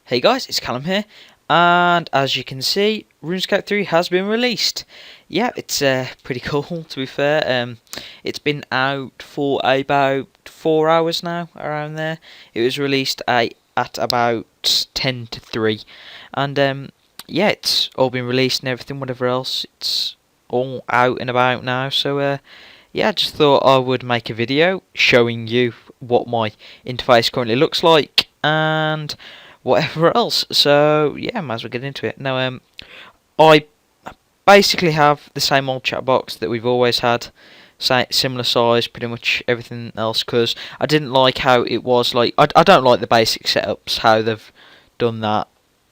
Hey guys, it's Callum here, and as you can see, Runescape 3 has been released. Yeah, it's pretty cool to be fair. It's been out for about 4 hours now, around there. It was released at about 10 to 3, and yeah, it's all been released and everything, whatever else. It's all out and about now, so yeah, I just thought I would make a video showing you what my interface currently looks like, and whatever else. So yeah, might as well get into it. Now, I basically have the same old chat box that we've always had, similar size, pretty much everything else. Because I didn't like how it was. Like I don't like the basic setups, how they've done that,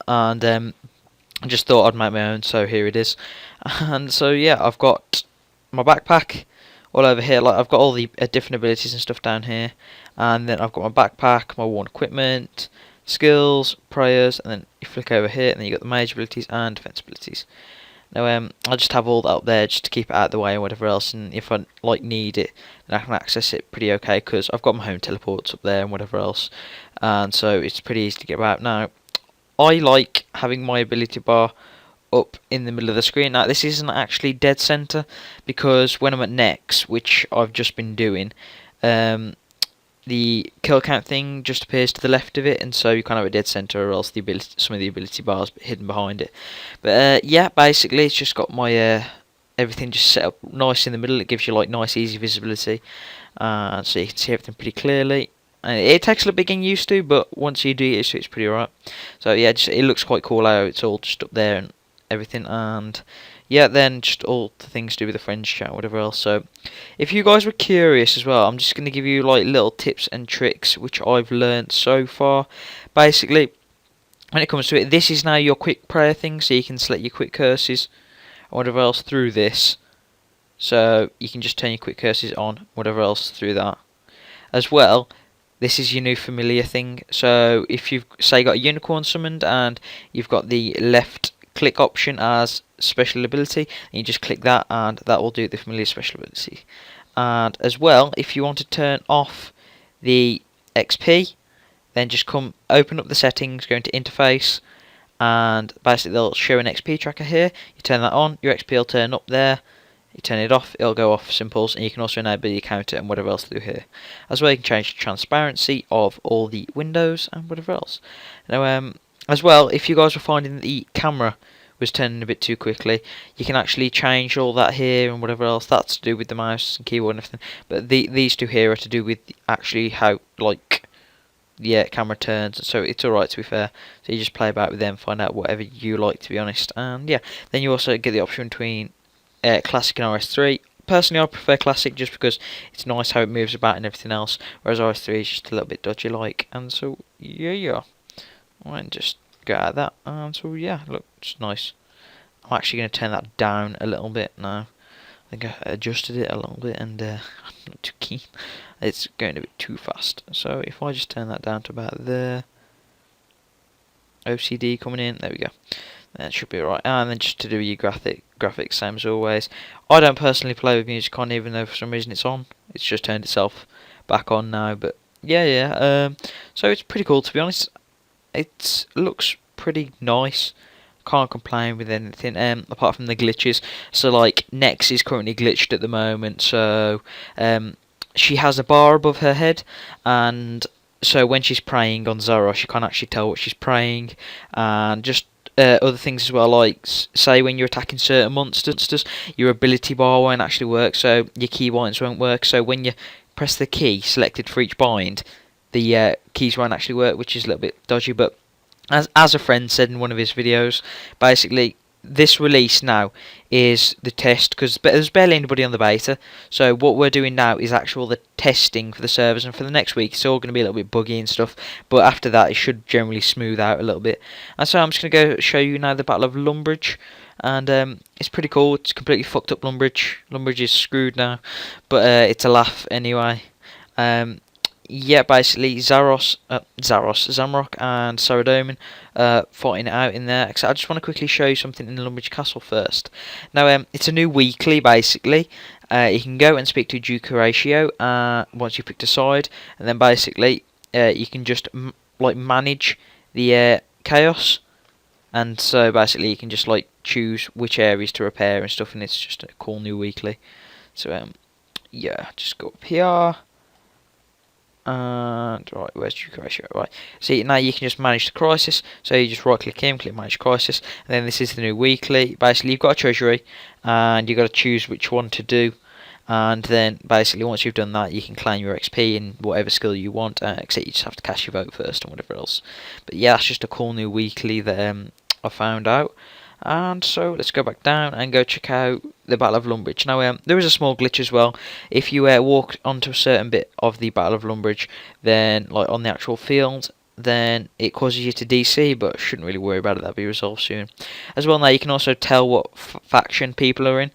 and I just thought I'd make my own. So here it is. And so yeah, I've got my backpack all over here. Like I've got all the different abilities and stuff down here, and then I've got my backpack, my worn equipment, skills, prayers, and then you flick over here, and then you got the mage abilities and defense abilities. Now, I just have all that up there just to keep it out of the way and whatever else. And if I need it, then I can access it pretty okay because I've got my home teleports up there and whatever else, and so it's pretty easy to get about. Now, I like having my ability bar up in the middle of the screen. Now, this isn't actually dead center because when I'm at next, which I've just been doing, the kill count thing just appears to the left of it, and so you can't have a dead center, or else some of the ability bars hidden behind it. But yeah, basically it's just got my everything just set up nice in the middle. It gives you like nice easy visibility, so you can see everything pretty clearly. And it takes a little bit getting used to, but once you do it, it's pretty alright. So yeah, it looks quite cool how it's all just up there and everything, and yeah, then just all the things to do with the friends chat, whatever else. So, if you guys were curious as well, I'm just going to give you like little tips and tricks which I've learned so far. Basically, when it comes to it, this is now your quick prayer thing, so you can select your quick curses or whatever else through this. So you can just turn your quick curses on, whatever else through that. As well, this is your new familiar thing. So if you've say got a unicorn summoned and you've got the left click option as special ability, and you just click that and that will do the familiar special ability. And as well, if you want to turn off the XP, then just open up the settings, go into interface, and basically they'll show an XP tracker here. You turn that on, your XP will turn up there. You turn it off, it'll go off simples, and you can also enable your counter and whatever else to do here. As well, you can change the transparency of all the windows and whatever else. Now, as well, if you guys were finding the camera was turning a bit too quickly, you can actually change all that here and whatever else. That's to do with the mouse and keyboard and everything. But these two here are to do with actually how like the camera turns. So it's alright, to be fair. So you just play about with them, find out whatever you like, to be honest. And yeah, then you also get the option between Classic and RS3. Personally, I prefer Classic just because it's nice how it moves about and everything else, whereas RS3 is just a little bit dodgy like. And so yeah. And just go out of that, and so yeah, look, it's nice. I'm actually going to turn that down a little bit now. I think I adjusted it a little bit, and I'm not too keen. It's going a bit too fast. So if I just turn that down to about there, OCD coming in, there we go. That should be alright. And then just to do your graphics, same as always. I don't personally play with music on, even though for some reason it's on. It's just turned itself back on now, but yeah. So it's pretty cool, to be honest. It looks pretty nice. Can't complain with anything apart from the glitches. So like Nex is currently glitched at the moment, so she has a bar above her head, and so when she's praying on Zaros, she can't actually tell what she's praying. And just other things as well, like say when you're attacking certain monsters, your ability bar won't actually work, so your key binds won't work. So when you press the key selected for each bind, the keys won't actually work, which is a little bit dodgy. But as a friend said in one of his videos, basically this release now is the test, because there's barely anybody on the beta. So what we're doing now is the testing for the servers, and for the next week it's all going to be a little bit buggy and stuff, but after that it should generally smooth out a little bit. And so I'm just going to go show you now the Battle of Lumbridge, and it's pretty cool. It's completely fucked up Lumbridge. Lumbridge is screwed now, but it's a laugh anyway. Yeah, basically Zamrock and Saradomin fighting it out in there. I just want to quickly show you something in the Lumbridge Castle first. Now, it's a new weekly, basically. You can go and speak to Duke Horatio once you've picked a side, and then basically you can just like manage the chaos, and so basically you can just like choose which areas to repair and stuff, and it's just a cool new weekly. So yeah, just go up here. And right, where's your crisis? Right, see now you can just manage the crisis. So you just right click in, click manage crisis, and then this is the new weekly. Basically, you've got a treasury, and you've got to choose which one to do. And then basically, once you've done that, you can claim your XP in whatever skill you want. Except you just have to cast your vote first and whatever else. But yeah, that's just a cool new weekly that I found out. And so let's go back down and go check out the Battle of Lumbridge. Now there is a small glitch as well. If you walk onto a certain bit of the Battle of Lumbridge, then like on the actual field, then it causes you to DC, but shouldn't really worry about it, that'll be resolved soon. As well, now you can also tell what faction people are in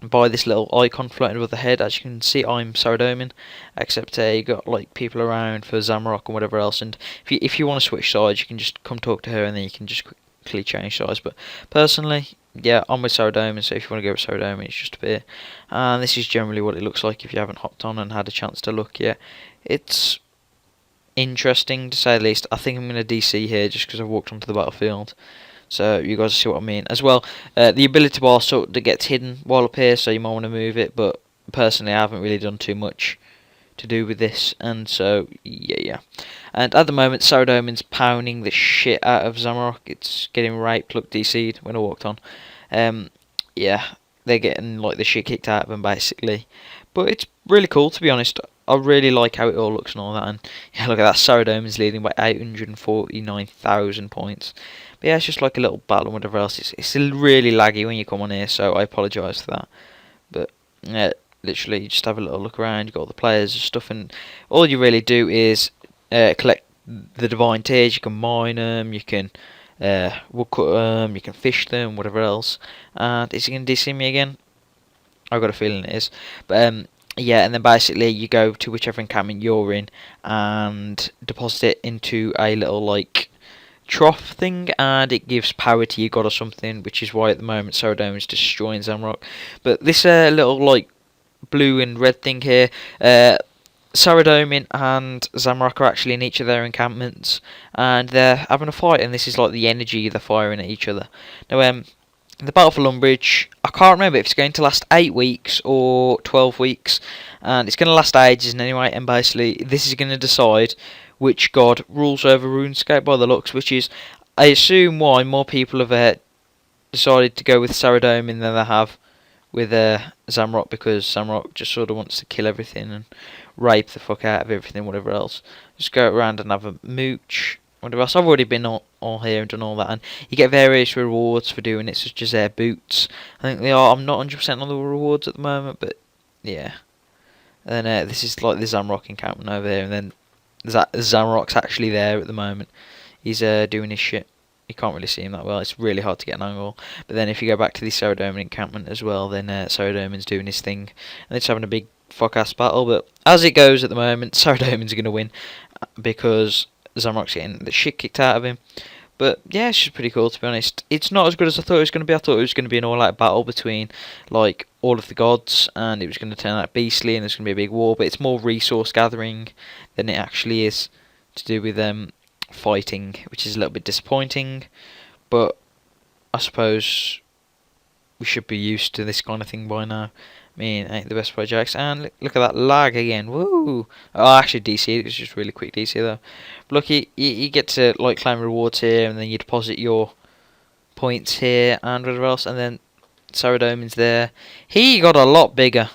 by this little icon floating above the head. As you can see, I'm Saradomin, except you got like people around for Zamorak and whatever else, and if you want to switch sides, you can just come talk to her, and then you can just quickly change sides. But personally, yeah, I'm with Saradomin, so if you want to go with Saradomin, it's just a bit. And this is generally what it looks like if you haven't hopped on and had a chance to look yet. It's interesting to say the least. I think I'm going to DC here just because I've walked onto the battlefield, so you guys see what I mean. As well, the ability bar sort of gets hidden while up here, so you might want to move it, but personally I haven't really done too much to do with this, and so yeah. And at the moment, Saradomin's pounding the shit out of Zamorak. It's getting raped. Look, DC'd when I walked on. Yeah, they're getting like the shit kicked out of them basically. But it's really cool, to be honest. I really like how it all looks and all that. And yeah, look at that. Saradomin's leading by 849,000 points. But yeah, it's just like a little battle and whatever else. It's really laggy when you come on here, so I apologise for that. But yeah, literally, you just have a little look around. You've got all the players and stuff, and all you really do is collect the divine tears. You can mine them, you can woodcut them, you can fish them, whatever else. And is it going to DC me again? I've got a feeling it is. But yeah, and then basically you go to whichever encampment you're in and deposit it into a little like trough thing, and it gives power to your god or something, which is why at the moment Saradomin is destroying Zamorak. But this little like blue and red thing here, Saradomin and Zamorak are actually in each of their encampments, and they're having a fight, and this is like the energy they're firing at each other. Now, the Battle for Lumbridge, I can't remember if it's going to last 8 weeks or 12 weeks, and it's going to last ages anyway, and basically this is going to decide which god rules over Runescape by the looks, which is, I assume, why more people have decided to go with Saradomin than they have with Zamorak, because Zamorak just sort of wants to kill everything and rape the fuck out of everything, whatever else. Just go around and have a mooch, whatever else. I've already been all here and done all that, and you get various rewards for doing it, such as boots. I think they are. I'm not 100% on the rewards at the moment, but yeah. And then this is like the Zamorak encampment over here, and then Zamorak's actually there at the moment. He's doing his shit. You can't really see him that well. It's really hard to get an angle. But then if you go back to the Saradomin encampment as well, then Saradomin's doing his thing, and it's having a big fuck-ass battle. But as it goes at the moment, Saradomin's going to win because Zamorak's getting the shit kicked out of him. But yeah, it's just pretty cool, to be honest. It's not as good as I thought it was going to be. I thought it was going to be an all-out battle between like all of the gods, and it was going to turn out beastly, and there's going to be a big war. But it's more resource gathering than it actually is to do with fighting, which is a little bit disappointing. But I suppose we should be used to this kind of thing by now. I mean, ain't the best projects. And look at that lag again. Woo! Oh, actually DC. It was just really quick DC though. But look, you get to like claim rewards here, and then you deposit your points here and whatever else, and then Saradomin's there. He got a lot bigger.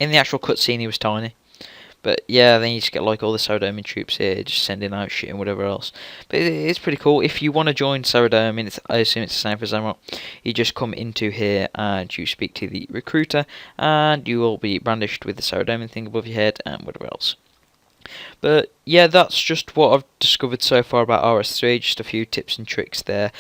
In the actual cutscene, he was tiny. But yeah, then you just get like all the Saradomin troops here, just sending out shit and whatever else. But it's pretty cool. If you want to join Saradomin, I assume it's the same for Zamorak. You just come into here and you speak to the recruiter, and you will be brandished with the Saradomin thing above your head and whatever else. But yeah, that's just what I've discovered so far about RS3. Just a few tips and tricks there.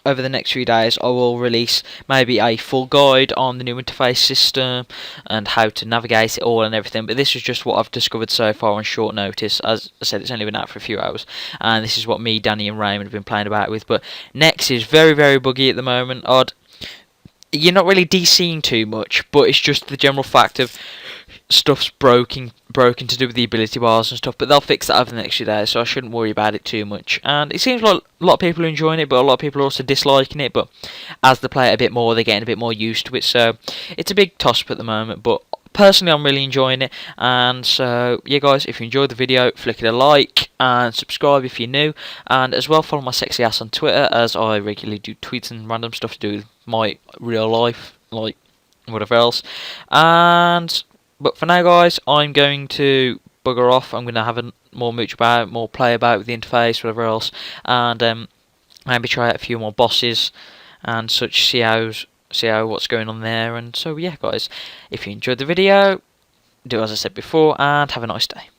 Over the next few days, I will release maybe a full guide on the new interface system and how to navigate it all and everything. But this is just what I've discovered so far on short notice. As I said, it's only been out for a few hours, and this is what me, Danny, and Raymond have been playing about with. But Nex is very, very buggy at the moment. You're not really DCing too much, but it's just the general fact of stuff's broken to do with the ability bars and stuff, but they'll fix that over the next few days, so I shouldn't worry about it too much. And it seems like a lot of people are enjoying it, but a lot of people are also disliking it. But as they play it a bit more, they're getting a bit more used to it, so it's a big toss-up at the moment. But personally, I'm really enjoying it. And so yeah, guys, if you enjoyed the video, flick it a like and subscribe if you're new, and as well follow my sexy ass on Twitter, as I regularly do tweets and random stuff to do with my real life, like whatever else. And but for now, guys, I'm going to bugger off. I'm going to have a more mooch about, more play about with the interface, whatever else, and maybe try out a few more bosses and such. See how what's going on there. And so yeah, guys, if you enjoyed the video, do as I said before, and have a nice day.